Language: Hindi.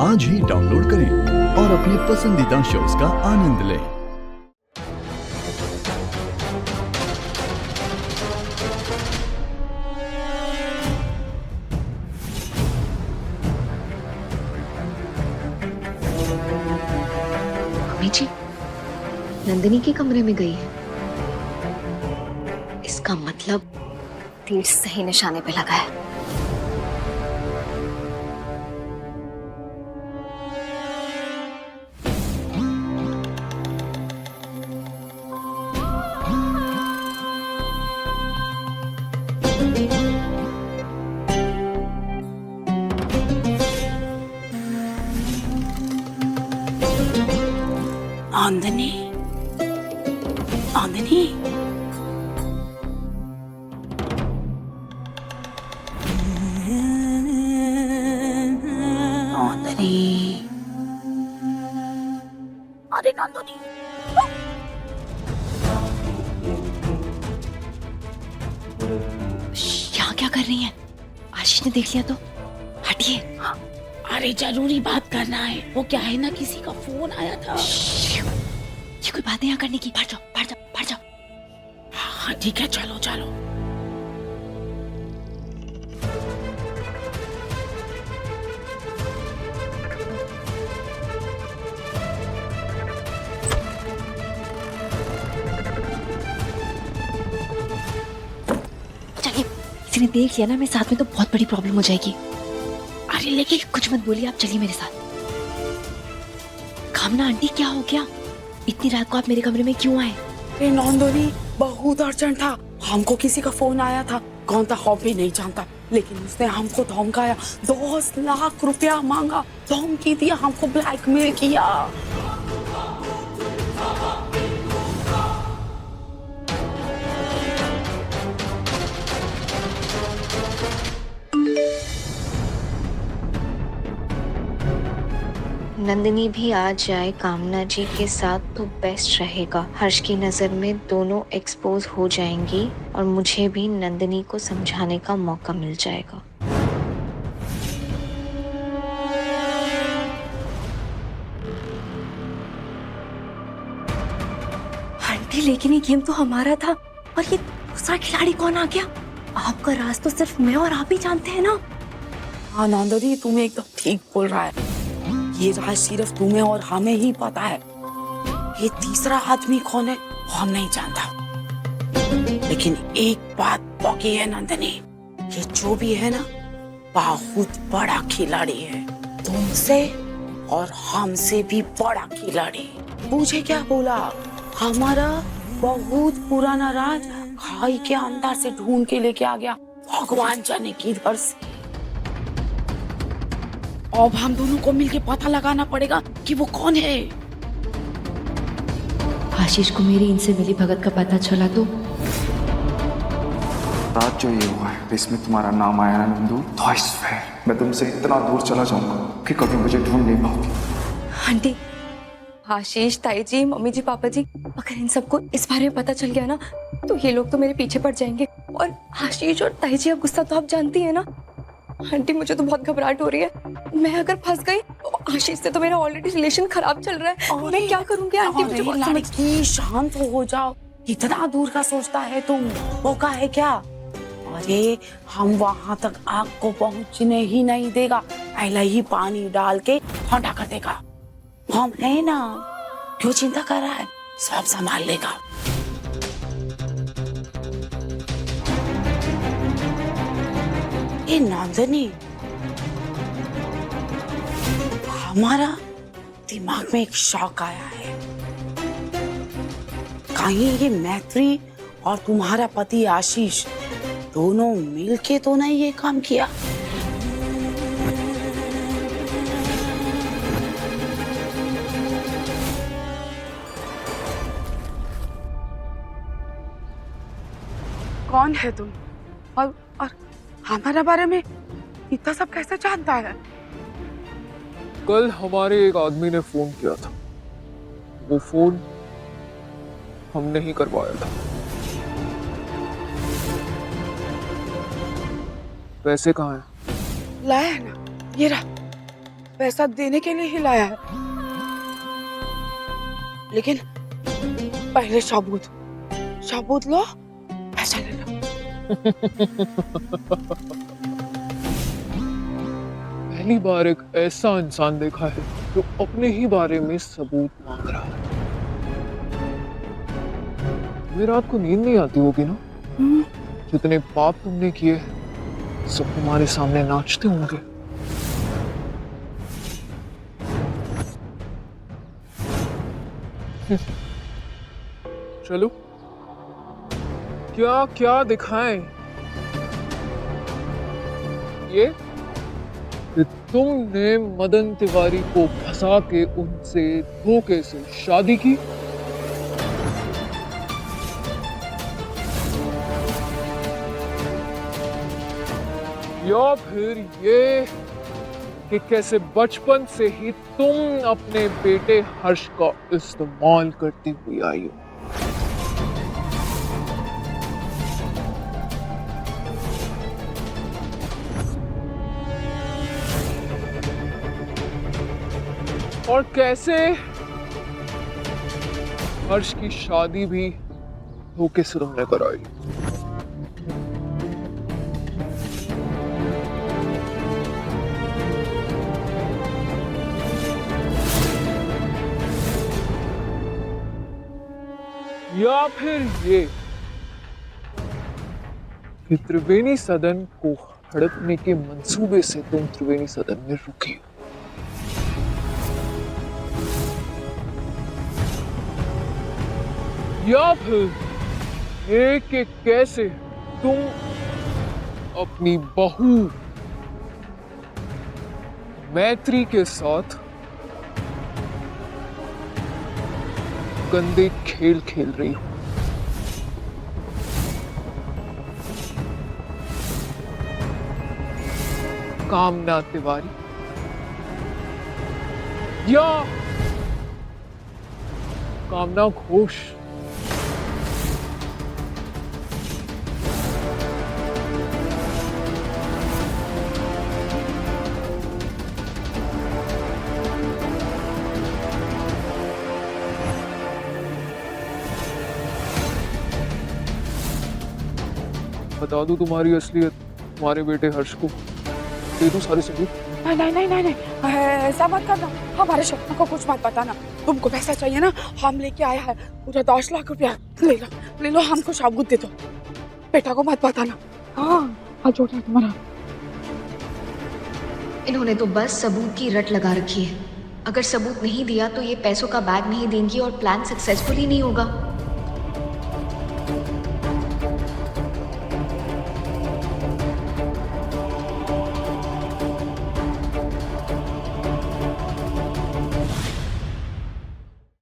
आज ही डाउनलोड करें और अपने पसंदीदा शोज का आनंद लें। मम्मी जी, नंदिनी के कमरे में गई है। इसका मतलब तीर सही निशाने पे लगा है। आंदनी, आंदनी, आंदनी, अरे नंदनी, यहाँ क्या कर रही हैं? आशीष ने देख लिया तो हटिए। अरे जरूरी बात करना है। वो क्या है ना, किसी का फोन आया था। ये कोई बातें यहाँ करने की? बैठ जाओ, बैठ जाओ, बैठ जाओ। हाँ ठीक है, चलो चलो। चलिए, किसी ने देख लिया ना मेरे साथ में तो बहुत बड़ी प्रॉब्लम हो जाएगी। अरे लेकिन कुछ मत बोलिए, आप चलिए मेरे साथ। कामना आंटी, क्या हो गया? इतनी रात को आप मेरे कमरे में क्यों आए? अरे नंदनी, बहुत अर्जेंट था। हमको किसी का फोन आया था। कौन था हम भी नहीं जानता, लेकिन उसने हमको धमकाया। 10 लाख रुपया मांगा, धमकी दिया, हमको ब्लैकमेल किया। नंदिनी भी आ जाए कामना जी के साथ तो बेस्ट रहेगा। हर्ष की नजर में दोनों एक्सपोज हो जाएंगी और मुझे भी नंदिनी को समझाने का मौका मिल जाएगा। आंटी, लेकिन ये गेम तो हमारा था और ये दूसरा खिलाड़ी कौन आ गया? आपका राज तो सिर्फ मैं और आप ही जानते हैं ना। हाँ नंदनी, तुम्हें एकदम ठीक बोल रहा है। ये राज सिर्फ तुम्हें और हमें ही पता है। ये तीसरा आदमी कौन है हम नहीं जानता। लेकिन एक बात पक्की है नंदनी, ये जो भी है ना बहुत बड़ा खिलाड़ी है। तुमसे और हमसे भी बड़ा खिलाड़ी। मुझे क्या बोला, हमारा बहुत पुराना राज खाई के अंदर से ढूंढ के लेके आ गया, भगवान जाने किधर से। अब हम दोनों को मिलके पता लगाना पड़ेगा कि वो कौन है। आशीष को मेरी इनसे मिली भगत का पता चला तो रात जो ये हुआ है इसमें तुम्हारा नाम आया ना नंदू, तो I swear, मैं तुमसे इतना दूर चला जाऊंगा कि कभी मुझे ढूंढ नहीं पाओगी। आंटी, आशीष, ताई जी, मम्मी जी, पापा जी, अगर इन सबको इस बारे में पता चल गया ना तो ये लोग तो मेरे पीछे पड़ जाएंगे। और आशीष और ताई जी का गुस्सा तो आप जानती है ना। आंटी, मुझे तो बहुत घबराहट हो रही है। मैं अगर फंस गई तो आशीष से तो मेरा ऑलरेडी रिलेशन खराब चल रहा है। मैं क्या करूंगी आंटी? मुझे बहुत समझ। लड़की शांत हो जाओ, इतना दूर का सोचता है तुम, मौका है क्या? अरे हम वहां तक आग को पहुंचने ही नहीं देगा, पहले ही पानी डाल के ठंडा कर देगा। हम है ना, क्यों चिंता कर रहा है, सब संभाल लेगा। ये नंदनी, हमारा दिमाग में एक शौक आया है। कहीं ये मैत्री और तुम्हारा पति आशीष दोनों मिलके तो नहीं ये काम किया? कौन है तुम और हमारे बारे में इतना सब कैसे जानता है? कल हमारे एक आदमी ने फोन किया था, वो फोन हमने ही करवाया था। पैसे कहाँ हैं? लाया है ना, ये रहा। पैसा देने के लिए ही लाया है, लेकिन पहले सबूत लो, पैसा ले लो। पहली बार एक ऐसा इंसान देखा है जो अपने ही बारे में सबूत मांग रहा है। तुम्हें रात को नींद नहीं आती होगी ना? जितने पाप तुमने किए सब तुम्हारे सामने नाचते होंगे। चलो, क्या क्या दिखाएं? ये कि तुमने मदन तिवारी को फंसा के उनसे धोखे से शादी की, या फिर ये कि कैसे बचपन से ही तुम अपने बेटे हर्ष का इस्तेमाल करती हुई आई हो। और कैसे हर्ष की शादी भी धोखे से तुमने कराई। या फिर ये कि त्रिवेणी सदन को हड़पने के मंसूबे से तुम त्रिवेणी सदन में रुकी हो। या फिर ये कि कैसे तुम अपनी बहू मैत्री के साथ गंदे खेल खेल रही हो। कामना तिवारी या कामना घोष। बता दूं तुम्हारी असलियत तुम्हारे बेटे हर्ष को? दे दूं सारे सबूत? नहीं, ऐसा मत करना। हमारे शक्ति को कुछ मत बताना। तुमको पैसा चाहिए ना, हम लेके आया है पूरा 10 लाख रुपया। ले लो, हमको सबूत दे दो। बेटा को मत बताना। हाँ, हाथ जोड़ा तुम्हारा। इन्होंने तो बस सबूत की रट लगा रखी है। अगर सबूत नहीं दिया तो ये पैसों का बैग नहीं देंगी और प्लान सक्सेसफुल ही नहीं होगा।